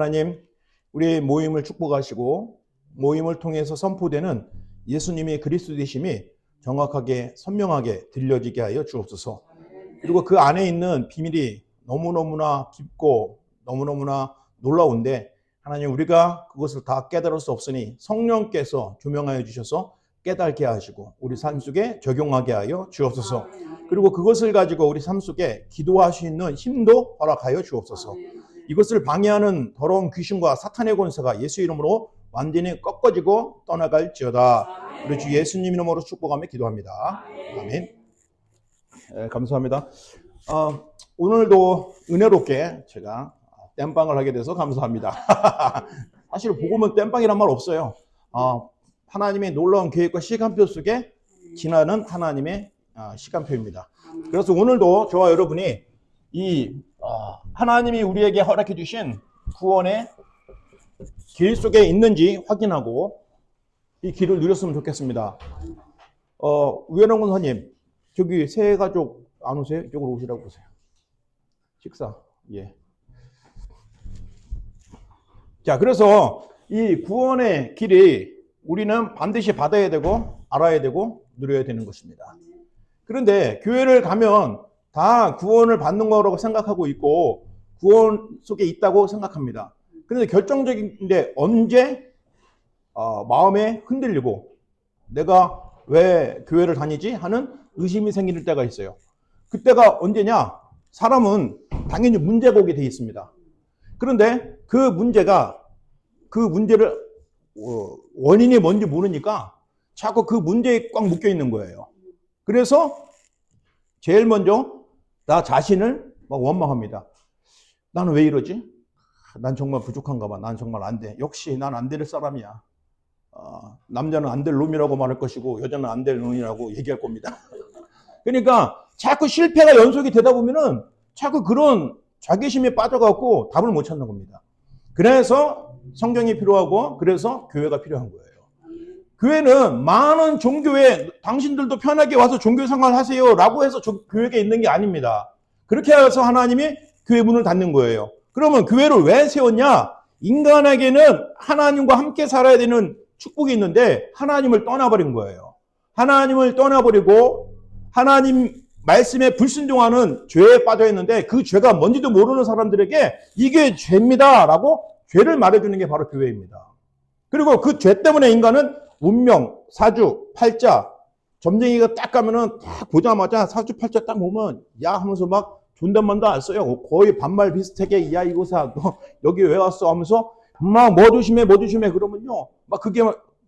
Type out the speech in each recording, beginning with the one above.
하나님, 우리 모임을 축복하시고 모임을 통해서 선포되는 예수님의 그리스도 되심이 정확하게 선명하게 들려지게 하여 주옵소서. 그리고 그 안에 있는 비밀이 너무너무나 깊고 너무너무나 놀라운데 하나님, 우리가 그것을 다 깨달을 수 없으니 성령께서 조명하여 주셔서 깨닫게 하시고 우리 삶 속에 적용하게 하여 주옵소서. 그리고 그것을 가지고 우리 삶 속에 기도할 수 있는 힘도 허락하여 주옵소서. 이것을 방해하는 더러운 귀신과 사탄의 권세가 예수 이름으로 완전히 꺾어지고 떠나갈지어다. 우리 주 예수님 이름으로 축복하며 기도합니다. 아멘. 감사합니다. 오늘도 은혜롭게 제가 땜빵을 하게 돼서 감사합니다. 사실 복음은 땜빵이란 말 없어요. 하나님의 놀라운 계획과 시간표 속에 지나는 하나님의 시간표입니다. 그래서 오늘도 저와 여러분이 이 하나님이 우리에게 허락해 주신 구원의 길 속에 있는지 확인하고 이 길을 누렸으면 좋겠습니다. 우연한 권사님, 저기 새 가족 안 오세요? 이쪽으로 오시라고 보세요. 식사. 예. 자, 그래서 이 구원의 길이 우리는 반드시 받아야 되고 알아야 되고 누려야 되는 것입니다. 그런데 교회를 가면 다 구원을 받는 거라고 생각하고 있고 구원 속에 있다고 생각합니다. 그런데 결정적인데 언제 마음에 흔들리고 내가 왜 교회를 다니지 하는 의심이 생길 때가 있어요. 그때가 언제냐? 사람은 당연히 문제가 오게 돼 있습니다. 그런데 그 문제를 원인이 뭔지 모르니까 자꾸 그 문제에 꽉 묶여 있는 거예요. 그래서 제일 먼저 나 자신을 막 원망합니다. 나는 왜 이러지? 난 정말 부족한가 봐. 난 정말 안 돼. 역시 난 안 될 사람이야. 남자는 안 될 놈이라고 말할 것이고 여자는 안 될 놈이라고 얘기할 겁니다. 그러니까 자꾸 실패가 연속이 되다 보면은 자꾸 그런 자괴심에 빠져갖고 답을 못 찾는 겁니다. 그래서 성경이 필요하고 그래서 교회가 필요한 거예요. 교회는 많은 종교에 당신들도 편하게 와서 종교 생활하세요 라고 해서 교회가 있는 게 아닙니다. 그렇게 해서 하나님이 교회 문을 닫는 거예요. 그러면 교회를 왜 세웠냐? 인간에게는 하나님과 함께 살아야 되는 축복이 있는데 하나님을 떠나버린 거예요. 하나님을 떠나버리고 하나님 말씀에 불순종하는 죄에 빠져 있는데 그 죄가 뭔지도 모르는 사람들에게 이게 죄입니다 라고 죄를 말해주는 게 바로 교회입니다. 그리고 그 죄 때문에 인간은 운명, 사주, 팔자, 점쟁이가 딱 가면은 딱 보자마자 사주, 팔자 딱 보면 야 하면서 막 존댓말도 안 써요. 거의 반말 비슷하게 야 이거사 너 여기 왜 왔어 하면서 막 뭐 조심해 그러면요 막 그게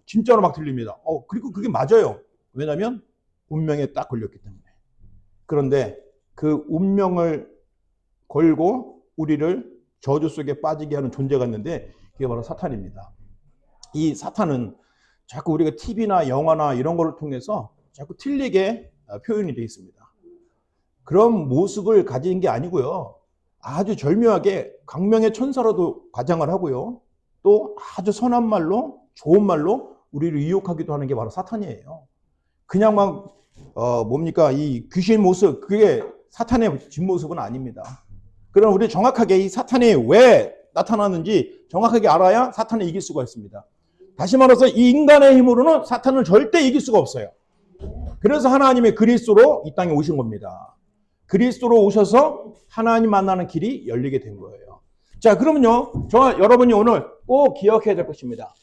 진짜로 막 들립니다. 그리고 그게 맞아요. 왜냐면 운명에 딱 걸렸기 때문에. 그런데 그 운명을 걸고 우리를 저주 속에 빠지게 하는 존재가 있는데 그게 바로 사탄입니다. 이 사탄은 자꾸 우리가 TV나 영화나 이런 거를 통해서 자꾸 틀리게 표현이 되어 있습니다. 그런 모습을 가진 게 아니고요. 아주 절묘하게 강명의 천사로도 과장을 하고요. 또 아주 선한 말로 좋은 말로 우리를 유혹하기도 하는 게 바로 사탄이에요. 그냥 막 이 귀신 모습 그게 사탄의 뒷모습은 아닙니다. 그럼 우리 정확하게 이 사탄이 왜 나타나는지 정확하게 알아야 사탄을 이길 수가 있습니다. 다시 말해서 이 인간의 힘으로는 사탄을 절대 이길 수가 없어요. 그래서 하나님의 그리스도로 이 땅에 오신 겁니다. 그리스도로 오셔서 하나님 만나는 길이 열리게 된 거예요. 자, 그러면요. 저와 여러분이 오늘 꼭 기억해야 될 것입니다.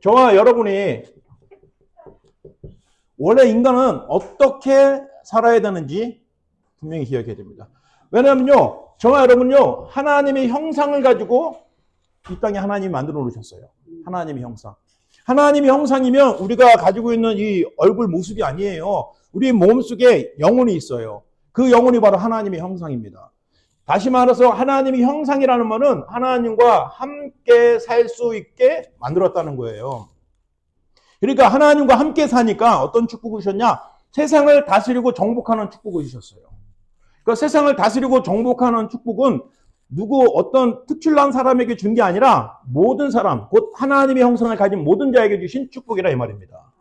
저와 여러분이 원래 인간은 어떻게 살아야 되는지 분명히 기억해야 됩니다. 왜냐하면요. 저와 여러분요. 하나님의 형상을 가지고 이 땅에 하나님이 만들어 놓으셨어요. 하나님의 형상. 하나님의 형상이면 우리가 가지고 있는 이 얼굴 모습이 아니에요. 우리 몸속에 영혼이 있어요. 그 영혼이 바로 하나님의 형상입니다. 다시 말해서 하나님의 형상이라는 말은 하나님과 함께 살 수 있게 만들었다는 거예요. 그러니까 하나님과 함께 사니까 어떤 축복을 주셨냐? 세상을 다스리고 정복하는 축복을 주셨어요. 그러니까 세상을 다스리고 정복하는 축복은 어떤 특출난 사람에게 준 게 아니라 모든 사람, 곧 하나님의 형상을 가진 모든 자에게 주신 축복이라 이 말입니다.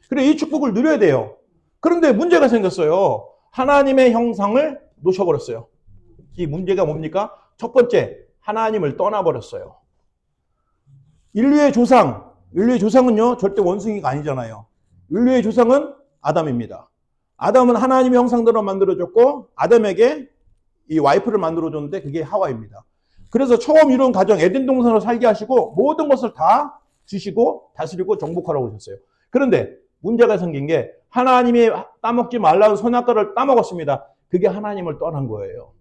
그래, 이 축복을 누려야 돼요. 그런데 문제가 생겼어요. 하나님의 형상을 놓쳐버렸어요. 이 문제가 뭡니까? 첫 번째, 하나님을 떠나버렸어요. 인류의 조상은요, 절대 원숭이가 아니잖아요. 인류의 조상은 아담입니다. 아담은 하나님의 형상대로 만들어졌고, 아담에게 이 와이프를 만들어줬는데 그게 하와입니다. 그래서 처음 이룬 가정, 에덴 동산으로 살게 하시고, 모든 것을 다 주시고, 다스리고, 정복하라고 하셨어요. 그런데 문제가 생긴 게, 하나님이 따먹지 말라는 선악과를 따먹었습니다. 그게 하나님을 떠난 거예요.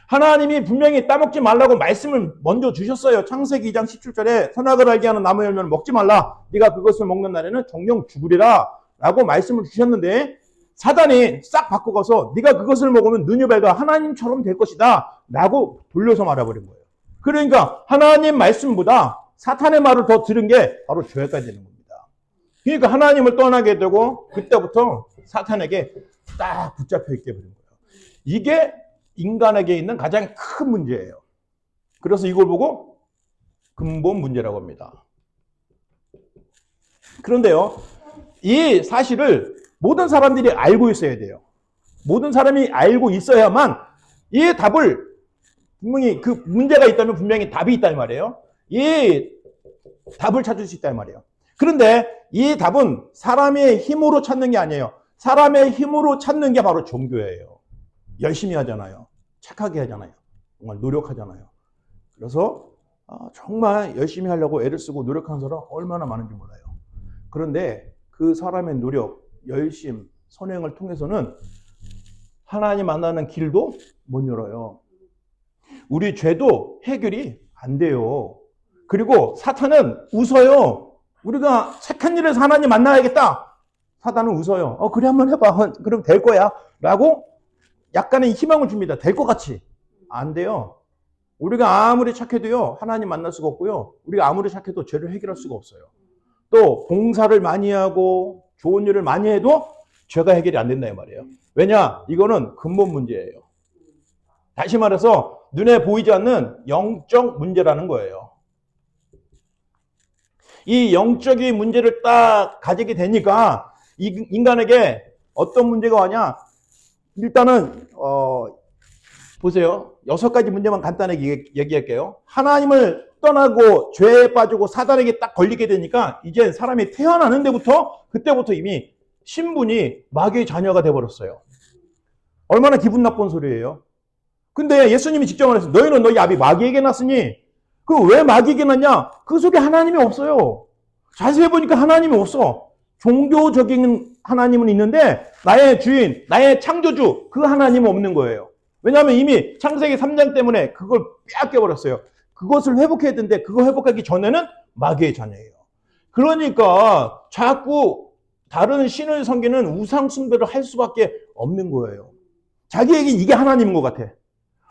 하나님이 분명히 따먹지 말라고 말씀을 먼저 주셨어요. 창세기 2장 17절에 선악을 알게 하는 나무 열매는 먹지 말라. 네가 그것을 먹는 날에는 정령 죽으리라 라고 말씀을 주셨는데, 사단이 싹 바꿔가서 네가 그것을 먹으면 느느벨과 하나님처럼 될 것이다 라고 돌려서 말해버린 거예요. 그러니까 하나님 말씀보다 사탄의 말을 더 들은 게 바로 죄가 되는 겁니다. 그러니까 하나님을 떠나게 되고, 그때부터 사탄에게 딱 붙잡혀 있게 되는 거예요. 이게 인간에게 있는 가장 큰 문제예요. 그래서 이걸 보고 근본 문제라고 합니다. 그런데요, 이 사실을 모든 사람들이 알고 있어야 돼요. 모든 사람이 알고 있어야만 이 답을, 분명히 그 문제가 있다면 분명히 답이 있다는 말이에요. 이 답을 찾을 수 있다는 말이에요. 그런데 이 답은 사람의 힘으로 찾는 게 아니에요. 사람의 힘으로 찾는 게 바로 종교예요. 열심히 하잖아요. 착하게 하잖아요. 정말 노력하잖아요. 그래서 정말 열심히 하려고 애를 쓰고 노력하는 사람 얼마나 많은지 몰라요. 그런데 그 사람의 노력, 열심, 선행을 통해서는 하나님 만나는 길도 못 열어요. 우리 죄도 해결이 안 돼요. 그리고 사탄은 웃어요. 우리가 착한 일에서 하나님 만나야겠다. 사탄은 웃어요. 그래 한번 해봐. 그럼 될 거야. 라고 약간의 희망을 줍니다. 될 것 같이. 안 돼요. 우리가 아무리 착해도요, 하나님 만날 수가 없고요. 우리가 아무리 착해도 죄를 해결할 수가 없어요. 또 봉사를 많이 하고 좋은 일을 많이 해도 죄가 해결이 안 된다 이 말이에요. 왜냐? 이거는 근본 문제예요. 다시 말해서 눈에 보이지 않는 영적 문제라는 거예요. 이 영적인 문제를 딱 가지게 되니까 이 인간에게 어떤 문제가 와냐? 일단은 보세요. 6가지 문제만 간단하게 얘기할게요. 하나님을 떠나고 죄에 빠지고 사단에게 딱 걸리게 되니까 이제 사람이 태어나는 그때부터 이미 신분이 마귀의 자녀가 돼버렸어요. 얼마나 기분 나쁜 소리예요. 근데 예수님이 직접 말했어요. 너희는 너희 아비 마귀에게 났으니, 그 왜 마귀에게 났냐? 그 속에 하나님이 없어요. 자세히 보니까 하나님이 없어. 종교적인 하나님은 있는데 나의 주인, 나의 창조주, 그 하나님은 없는 거예요. 왜냐하면 이미 창세기 3장 때문에 그걸 빼앗겨버렸어요. 그것을 회복해야 되는데 그거 회복하기 전에는 마귀의 자녀예요. 그러니까 자꾸 다른 신을 섬기는 우상 숭배를 할 수밖에 없는 거예요. 자기에게 이게 하나님인 것 같아.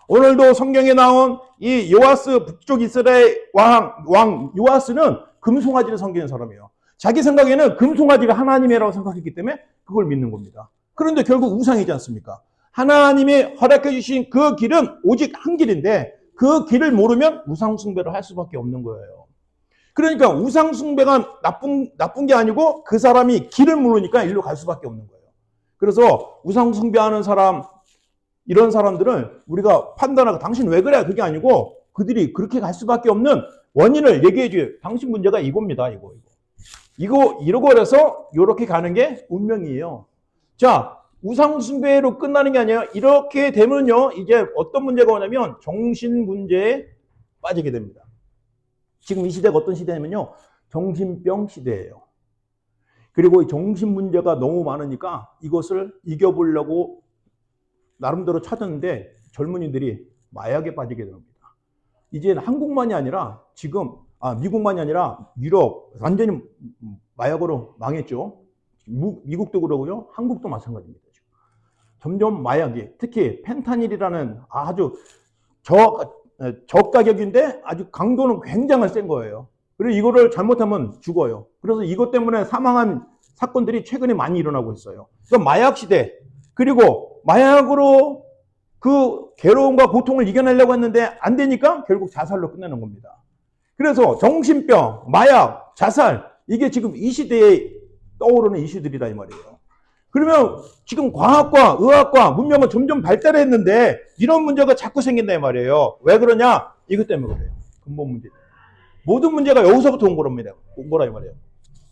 오늘도 성경에 나온 이 요아스 북쪽 이스라엘 왕 요아스는 금송아지를 섬기는 사람이에요. 자기 생각에는 금송아지가 하나님이라고 생각했기 때문에 그걸 믿는 겁니다. 그런데 결국 우상이지 않습니까? 하나님이 허락해 주신 그 길은 오직 한 길인데 그 길을 모르면 우상 숭배를 할 수밖에 없는 거예요. 그러니까 우상 숭배가 나쁜 게 아니고 그 사람이 길을 모르니까 일로 갈 수밖에 없는 거예요. 그래서 우상 숭배하는 사람, 이런 사람들은 우리가 판단하고 당신 왜 그래? 그게 아니고 그들이 그렇게 갈 수밖에 없는 원인을 얘기해 줘요. 당신 문제가 이겁니다. 이러고 그래서 이렇게 가는 게 운명이에요. 자, 우상 숭배로 끝나는 게 아니에요. 이렇게 되면요, 이제 어떤 문제가 오냐면 정신 문제에 빠지게 됩니다. 지금 이 시대가 어떤 시대냐면요, 정신병 시대예요. 그리고 이 정신 문제가 너무 많으니까 이것을 이겨보려고 나름대로 찾았는데 젊은이들이 마약에 빠지게 됩니다. 이제는 한국만이 아니라 미국만이 아니라 유럽 완전히 마약으로 망했죠. 미국도 그러고요, 한국도 마찬가지입니다. 점점 마약이, 특히 펜타닐이라는 아주 저가격인데 아주 강도는 굉장히 센 거예요. 그리고 이거를 잘못하면 죽어요. 그래서 이것 때문에 사망한 사건들이 최근에 많이 일어나고 있어요. 그러니까 마약 시대, 그리고 마약으로 그 괴로움과 고통을 이겨내려고 했는데 안 되니까 결국 자살로 끝내는 겁니다. 그래서 정신병, 마약, 자살, 이게 지금 이 시대에 떠오르는 이슈들이다 이 말이에요. 그러면 지금 과학과 의학과 문명은 점점 발달했는데 이런 문제가 자꾸 생긴다 이 말이에요. 왜 그러냐? 이것 때문에 그래요. 근본 문제. 모든 문제가 여기서부터 온 거랍니다. 온 거라 이 말이에요.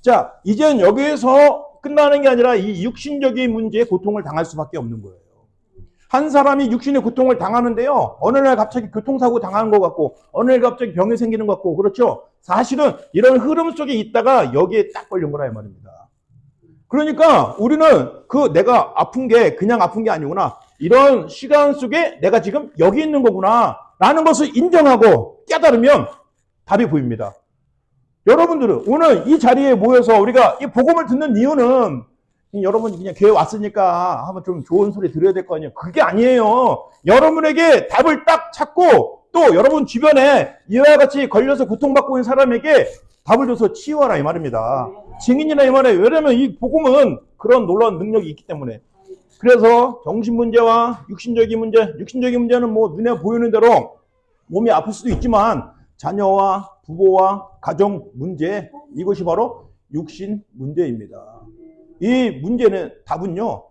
자, 이젠 여기에서 끝나는 게 아니라 이 육신적인 문제에 고통을 당할 수밖에 없는 거예요. 한 사람이 육신의 고통을 당하는데요. 어느 날 갑자기 교통사고 당하는 것 같고, 어느 날 갑자기 병이 생기는 것 같고, 그렇죠? 사실은 이런 흐름 속에 있다가 여기에 딱 걸린 거라 이 말입니다. 그러니까 우리는 그 내가 아픈 게 그냥 아픈 게 아니구나. 이런 시간 속에 내가 지금 여기 있는 거구나. 라는 것을 인정하고 깨달으면 답이 보입니다. 여러분들은 오늘 이 자리에 모여서 우리가 이 복음을 듣는 이유는 여러분 그냥 교회 왔으니까 한번 좀 좋은 소리 들어야 될 거 아니에요. 그게 아니에요. 여러분에게 답을 딱 찾고 또 여러분 주변에 이와 같이 걸려서 고통받고 있는 사람에게 답을 줘서 치유하라 이 말입니다. 증인이라 이 말이에요. 왜냐하면 이 복음은 그런 놀라운 능력이 있기 때문에. 그래서 정신 문제와 육신적인 문제는 뭐 눈에 보이는 대로 몸이 아플 수도 있지만 자녀와 부부와 가정 문제, 이것이 바로 육신 문제입니다. 이 문제는 답은요,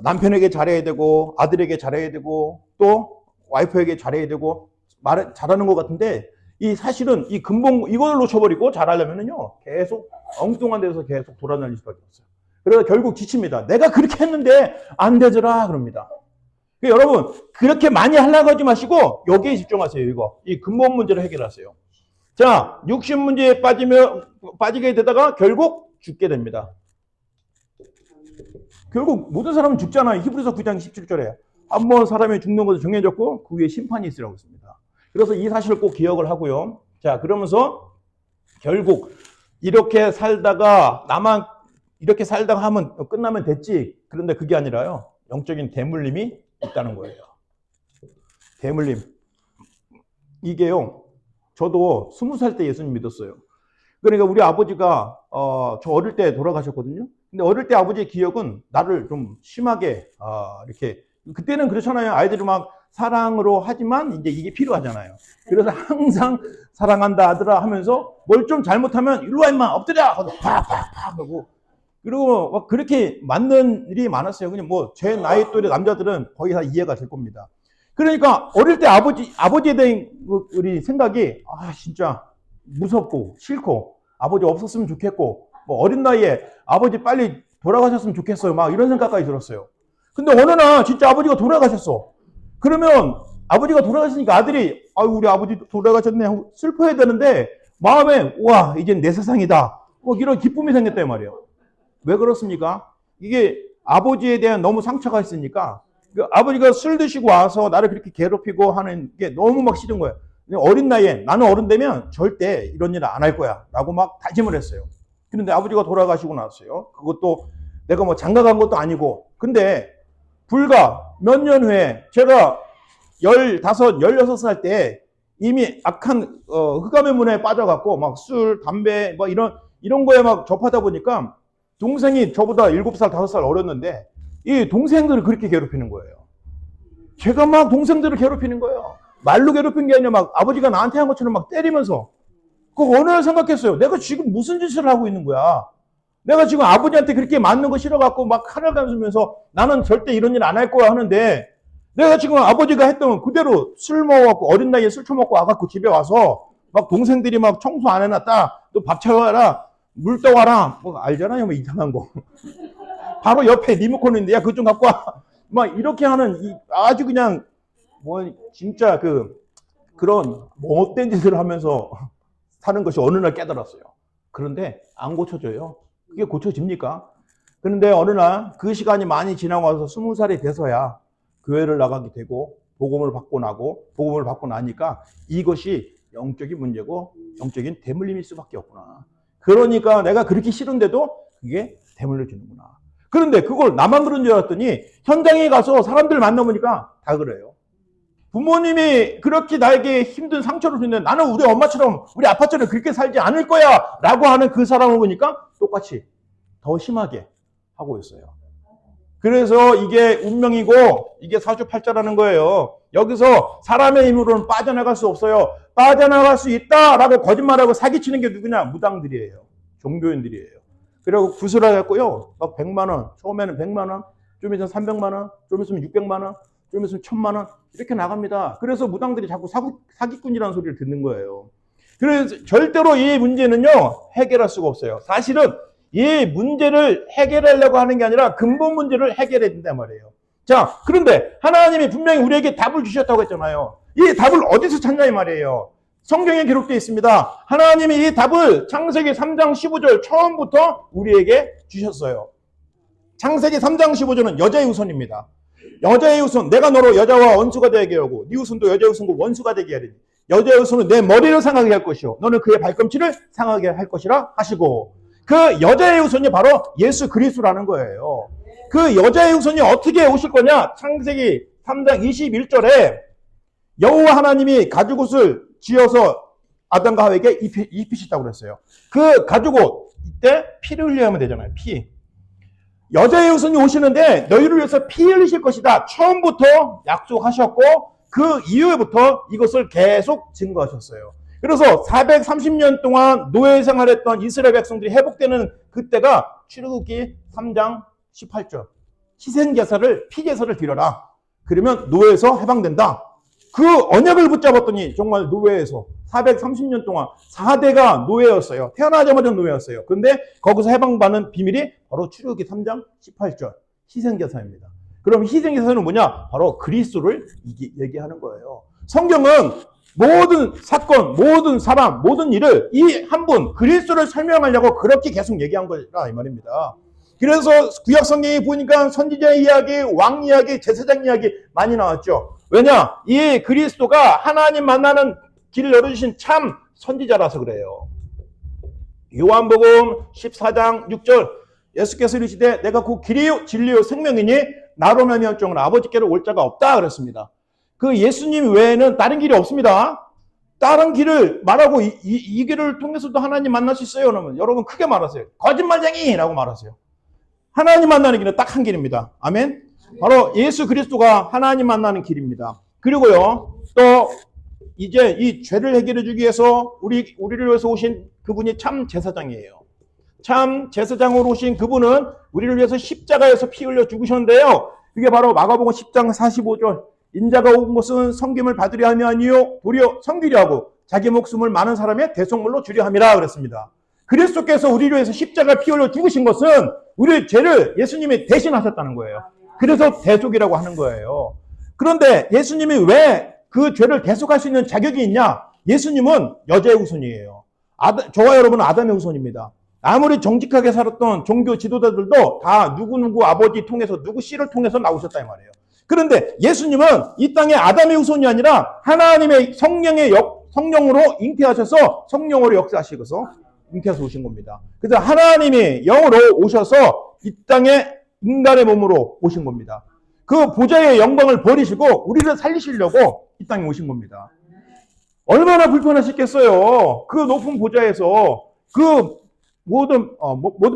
남편에게 잘해야 되고 아들에게 잘해야 되고 또 와이프에게 잘해야 되고 잘하는 것 같은데 이 사실은 이 근본 이걸 놓쳐버리고 잘하려면은요 계속 엉뚱한 데서 계속 돌아다닐 수밖에 없어요. 그래서 결국 지칩니다. 내가 그렇게 했는데 안 되더라 그럽니다. 여러분 그렇게 많이 하려고 하지 마시고 여기에 집중하세요. 이 근본 문제를 해결하세요. 자, 육신 문제에 빠지게 되다가 결국 죽게 됩니다. 결국 모든 사람은 죽잖아요. 히브리서 9장 17절에 한 번 사람이 죽는 것도 정해졌고 그 위에 심판이 있으라고 했습니다. 그래서 이 사실을 꼭 기억을 하고요. 자, 그러면서 결국 이렇게 살다가 나만 이렇게 살다가 하면 끝나면 됐지. 그런데 그게 아니라요. 영적인 대물림이 있다는 거예요. 대물림. 이게요. 저도 20살 때 예수님 믿었어요. 그러니까 우리 아버지가 저 어릴 때 돌아가셨거든요. 근데 어릴 때 아버지의 기억은 나를 좀 심하게 이렇게 그때는 그렇잖아요. 아이들이 막 사랑으로 하지만 이제 이게 필요하잖아요. 그래서 항상 사랑한다 아들아 하면서 뭘 좀 잘못하면 일로 와 임마 엎드려 하고 팍팍팍 하고 그리고 막 그렇게 맞는 일이 많았어요. 그냥 뭐 제 나이 또래 남자들은 거의 다 이해가 될 겁니다. 그러니까 어릴 때 아버지에 대한 우리 생각이 진짜 무섭고 싫고 아버지 없었으면 좋겠고 뭐 어린 나이에 아버지 빨리 돌아가셨으면 좋겠어요. 막 이런 생각까지 들었어요. 근데 어느 날 진짜 아버지가 돌아가셨어. 그러면 아버지가 돌아가시니까 아들이 우리 아버지 돌아가셨네 하고 슬퍼해야 되는데 마음에 와 이젠 내 세상이다. 뭐 이런 기쁨이 생겼단 말이에요. 왜 그렇습니까? 이게 아버지에 대한 너무 상처가 있으니까 아버지가 술 드시고 와서 나를 그렇게 괴롭히고 하는 게 너무 막 싫은 거예요. 어린 나이에 나는 어른 되면 절대 이런 일 안 할 거야 라고 막 다짐을 했어요. 그런데 아버지가 돌아가시고 나서요. 그것도 내가 뭐 장가간 것도 아니고 근데 불과 몇 년 후에 제가 15, 16살 때 이미 악한 흑암의 문에 빠져갖고 막 술, 담배 뭐 이런 거에 막 접하다 보니까 동생이 저보다 7살, 5살 어렸는데 이 동생들을 그렇게 괴롭히는 거예요. 제가 막 동생들을 괴롭히는 거예요. 말로 괴롭힌 게 아니라 막 아버지가 나한테 한 것처럼 막 때리면서 그 어느 날 생각했어요. 내가 지금 무슨 짓을 하고 있는 거야. 내가 지금 아버지한테 그렇게 맞는 거 싫어갖고 막 칼을 감으면서 나는 절대 이런 일 안 할 거야 하는데 내가 지금 아버지가 했던 그대로 술 먹어갖고 어린 나이에 술 처먹고 와갖고 집에 와서 막 동생들이 막 청소 안 해놨다. 또 밥 차려와라. 물 떠와라. 뭐 알잖아요. 뭐 이상한 거. 바로 옆에 리모컨 있는데 야 그것 좀 갖고 와. 막 이렇게 하는 아주 그냥 뭐 진짜 그런 못된 짓을 하면서 사는 것이 어느 날 깨달았어요. 그런데 안 고쳐져요. 그게 고쳐집니까? 그런데 어느 날 그 시간이 많이 지나고 와서 20살이 돼서야 교회를 나가게 되고 복음을 받고 나니까 이것이 영적인 문제고 영적인 대물림일 수밖에 없구나. 그러니까 내가 그렇게 싫은데도 그게 대물려 주는구나. 그런데 그걸 나만 그런 줄 알았더니 현장에 가서 사람들 만나보니까 다 그래요. 부모님이 그렇게 나에게 힘든 상처를 주는데 나는 우리 엄마처럼 우리 아빠처럼 그렇게 살지 않을 거야 라고 하는 그 사람을 보니까 똑같이 더 심하게 하고 있어요. 그래서 이게 운명이고 이게 사주팔자라는 거예요. 여기서 사람의 힘으로는 빠져나갈 수 없어요. 빠져나갈 수 있다라고 거짓말하고 사기치는 게 누구냐? 무당들이에요. 종교인들이에요. 그리고 구슬하겠고요. 막 100만 원, 처음에는 100만 원, 좀 있으면 300만 원, 좀 있으면 600만 원, 좀 있으면 1,000만 원 이렇게 나갑니다. 그래서 무당들이 자꾸 사기꾼이라는 소리를 듣는 거예요. 그래서 절대로 이 문제는요, 해결할 수가 없어요. 사실은 이 문제를 해결하려고 하는 게 아니라 근본 문제를 해결해야 된단 말이에요. 자, 그런데 하나님이 분명히 우리에게 답을 주셨다고 했잖아요. 이 답을 어디서 찾냐 이 말이에요. 성경에 기록되어 있습니다. 하나님이 이 답을 창세기 3장 15절 처음부터 우리에게 주셨어요. 창세기 3장 15절은 여자의 후손입니다. 여자의 후손, 내가 너로 여자와 원수가 되게 하고 네 후손도 여자의 후손과 원수가 되게 하리니 여자의 후손은 내 머리를 상하게 할 것이요 너는 그의 발꿈치를 상하게 할 것이라 하시고, 그 여자의 후손이 바로 예수 그리스도라는 거예요. 그 여자의 후손이 어떻게 오실 거냐? 창세기 3장 21절에 여호와 하나님이 가죽옷을 지어서 아담과 하와에게 입히셨다고 그랬어요. 그 가죽옷, 이때 피를 흘려야 하면 되잖아요. 피. 여자의 후손이 오시는데 너희를 위해서 피 흘리실 것이다. 처음부터 약속하셨고 그 이후부터 이것을 계속 증거하셨어요. 그래서 430년 동안 노예 생활했던 이스라엘 백성들이 회복되는 그때가 출애굽기 3장 18절. 희생제사를, 피제사를 드려라. 그러면 노예에서 해방된다. 그 언약을 붙잡았더니 정말 노예에서 430년 동안 4대가 노예였어요. 태어나자마자 노예였어요. 그런데 거기서 해방받는 비밀이 바로 출애굽기 3장 18절 희생제사입니다. 그럼 희생제사는 뭐냐? 바로 그리스도를 얘기하는 거예요. 성경은 모든 사건, 모든 사람, 모든 일을 이 한 분 그리스도를 설명하려고 그렇게 계속 얘기한 거라 이 말입니다. 그래서 구약 성경에 보니까 선지자 이야기, 왕 이야기, 제사장 이야기 많이 나왔죠. 왜냐? 이 그리스도가 하나님 만나는 길을 열어주신 참 선지자라서 그래요. 요한복음 14장 6절 예수께서 이르시되 내가 그 길이요 진리요 생명이니 나로 말미암아 아버지께로 올 자가 없다 그랬습니다. 그 예수님 외에는 다른 길이 없습니다. 다른 길을 말하고 이 길을 통해서도 하나님 만날 수 있어요. 그러면 여러분 크게 말하세요. 거짓말쟁이라고 말하세요. 하나님 만나는 길은 딱 한 길입니다. 아멘. 바로 예수 그리스도가 하나님 만나는 길입니다. 그리고요, 또 이제 이 죄를 해결해 주기 위해서 우리를 위해서 오신 그분이 참 제사장이에요. 참 제사장으로 오신 그분은 우리를 위해서 십자가에서 피 흘려 죽으셨는데요. 그게 바로 마가복음 10장 45절. 인자가 온 것은 섬김을 받으려 함이 아니요 도리어 섬기려 하고 자기 목숨을 많은 사람의 대속물로 주려 함이라 그랬습니다. 그리스도께서 우리를 위해서 십자가에 피 흘려 죽으신 것은 우리의 죄를 예수님이 대신하셨다는 거예요. 그래서 대속이라고 하는 거예요. 그런데 예수님이 왜 그 죄를 대속할 수 있는 자격이 있냐? 예수님은 여자의 후손이에요. 저와 여러분은 아담의 후손입니다. 아무리 정직하게 살았던 종교 지도자들도 다 누구누구 아버지 통해서 누구 씨를 통해서 나오셨다 이 말이에요. 그런데 예수님은 이 땅에 아담의 후손이 아니라 하나님의 성령으로 잉태하셔서 성령으로 역사하시고서 잉태해서 오신 겁니다. 그래서 하나님이 영으로 오셔서 이 땅에 인간의 몸으로 오신 겁니다. 그 보좌의 영광을 버리시고 우리를 살리시려고 이 땅에 오신 겁니다. 얼마나 불편하셨겠어요. 그 높은 보좌에서 그 모든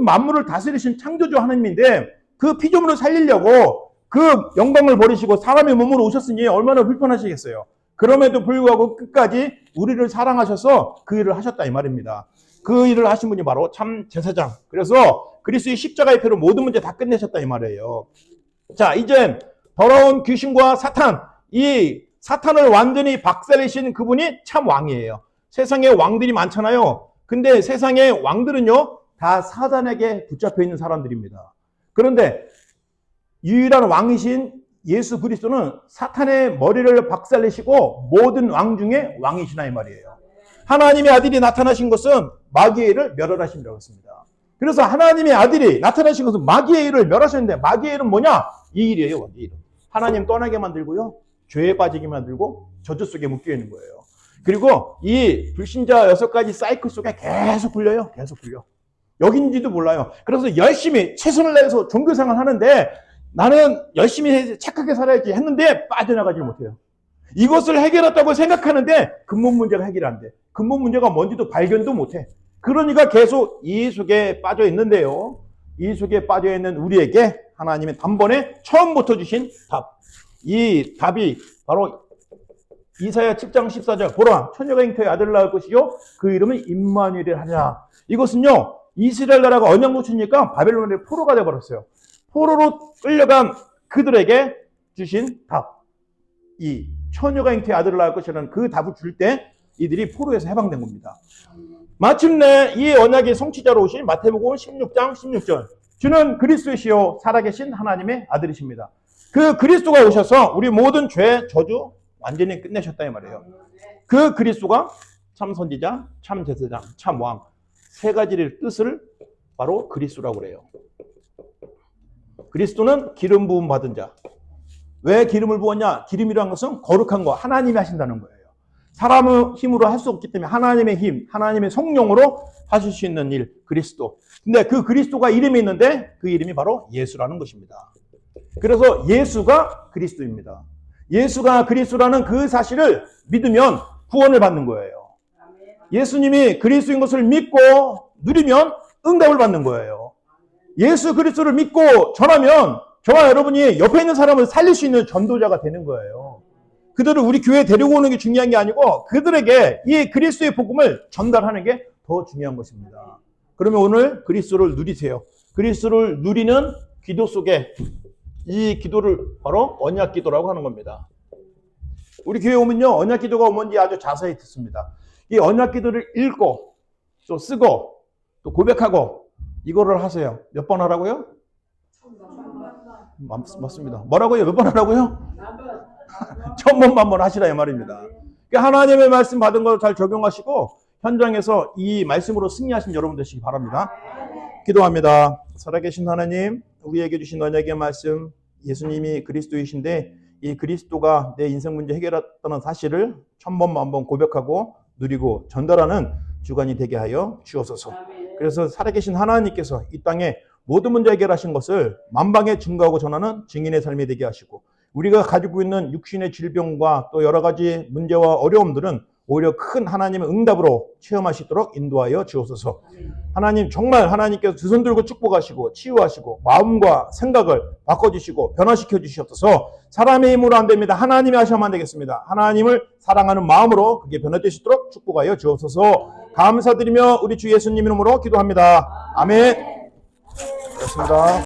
만물을 다스리신 창조주 하나님인데 그 피조물을 살리려고 그 영광을 버리시고 사람의 몸으로 오셨으니 얼마나 불편하시겠어요. 그럼에도 불구하고 끝까지 우리를 사랑하셔서 그 일을 하셨다 이 말입니다. 그 일을 하신 분이 바로 참 제사장. 그래서 그리스도의 십자가의 피로 모든 문제 다 끝내셨다 이 말이에요. 자, 이제 더러운 귀신과 사탄, 이 사탄을 완전히 박살내신 그분이 참 왕이에요. 세상에 왕들이 많잖아요. 근데 세상의 왕들은요 다 사단에게 붙잡혀 있는 사람들입니다. 그런데 유일한 왕이신 예수 그리스도는 사탄의 머리를 박살내시고 모든 왕 중에 왕이시나 이 말이에요. 하나님의 아들이 나타나신 것은 마귀의 일을 멸하심이라고 했습니다. 그래서 하나님의 아들이 나타나신 것은 마귀의 일을 멸하셨는데 마귀의 일은 뭐냐? 이 일이에요. 마귀의 일은. 하나님 떠나게 만들고요. 죄에 빠지게 만들고 저주 속에 묶여 있는 거예요. 그리고 이 불신자 6가지 사이클 속에 계속 굴려요. 계속 굴려. 여긴지도 몰라요. 그래서 열심히 최선을 다해서 종교생활 하는데 나는 열심히 착하게 살아야지 했는데 빠져나가지 못해요. 이것을 해결했다고 생각하는데 근본 문제가 해결이 안 돼. 근본 문제가 뭔지도 발견도 못해. 그러니까 계속 이 속에 빠져 있는데요. 이 속에 빠져 있는 우리에게 하나님의 단번에 처음부터 주신 답. 이 답이 바로 이사야 7장 14절. 보라, 처녀가 잉태의 아들을 낳을 것이요 그 이름은 임마누엘이라 하리라. 이것은요 이스라엘 나라가 언약 놓치니까 바벨론의 포로가 되어버렸어요. 포로로 끌려간 그들에게 주신 답. 이 처녀가 잉태의 아들을 낳을 것이라는 그 답을 줄 때 이들이 포로에서 해방된 겁니다. 마침내 이 언약의 성취자로 오신 마태복음 16장 16절. 주는 그리스도이시요 살아계신 하나님의 아들이십니다. 그 그리스도가 오셔서 우리 모든 죄, 저주 완전히 끝내셨다 이 말이에요. 그 그리스도가 참 선지자, 참 제사장, 참 왕. 세 가지의 뜻을 바로 그리스도라고 그래요. 그리스도는 기름 부음 받은 자. 왜 기름을 부었냐? 기름이라는 것은 거룩한 거, 하나님이 하신다는 거예요. 사람의 힘으로 할 수 없기 때문에 하나님의 힘, 하나님의 성령으로 하실 수 있는 일, 그리스도. 근데 그 그리스도가 이름이 있는데 그 이름이 바로 예수라는 것입니다. 그래서 예수가 그리스도입니다. 예수가 그리스도라는 그 사실을 믿으면 구원을 받는 거예요. 예수님이 그리스도인 것을 믿고 누리면 응답을 받는 거예요. 예수 그리스도를 믿고 전하면 저와 여러분이 옆에 있는 사람을 살릴 수 있는 전도자가 되는 거예요. 그들을 우리 교회에 데리고 오는 게 중요한 게 아니고 그들에게 이 그리스도의 복음을 전달하는 게 더 중요한 것입니다. 그러면 오늘 그리스도를 누리세요. 그리스도를 누리는 기도 속에 이 기도를 바로 언약 기도라고 하는 겁니다. 우리 교회에 오면요, 언약 기도가 뭔지 아주 자세히 듣습니다. 이 언약 기도를 읽고 또 쓰고 또 고백하고 이거를 하세요. 몇 번 하라고요? 맞습니다. 뭐라고요? 몇 번 하라고요? 1000번 하시라 이 말입니다. 하나님의 말씀 받은 걸 잘 적용하시고 현장에서 이 말씀으로 승리하신 여러분 되시기 바랍니다. 기도합니다. 살아계신 하나님, 우리에게 주신 언약의 말씀, 예수님이 그리스도이신데 이 그리스도가 내 인생 문제 해결했다는 사실을 1000번, 1000번 고백하고 누리고 전달하는 주간이 되게 하여 주옵소서. 그래서 살아계신 하나님께서 이 땅에 모든 문제 해결하신 것을 만방에 증거하고 전하는 증인의 삶이 되게 하시고 우리가 가지고 있는 육신의 질병과 또 여러 가지 문제와 어려움들은 오히려 큰 하나님의 응답으로 체험하시도록 인도하여 주옵소서. 하나님 정말 하나님께서 두 손 들고 축복하시고 치유하시고 마음과 생각을 바꿔주시고 변화시켜 주시옵소서. 사람의 힘으로 안 됩니다. 하나님이 하시면 안 되겠습니다. 하나님을 사랑하는 마음으로 그게 변화되시도록 축복하여 주옵소서. 감사드리며 우리 주 예수님 이름으로 기도합니다. 아멘. 그렇습니다.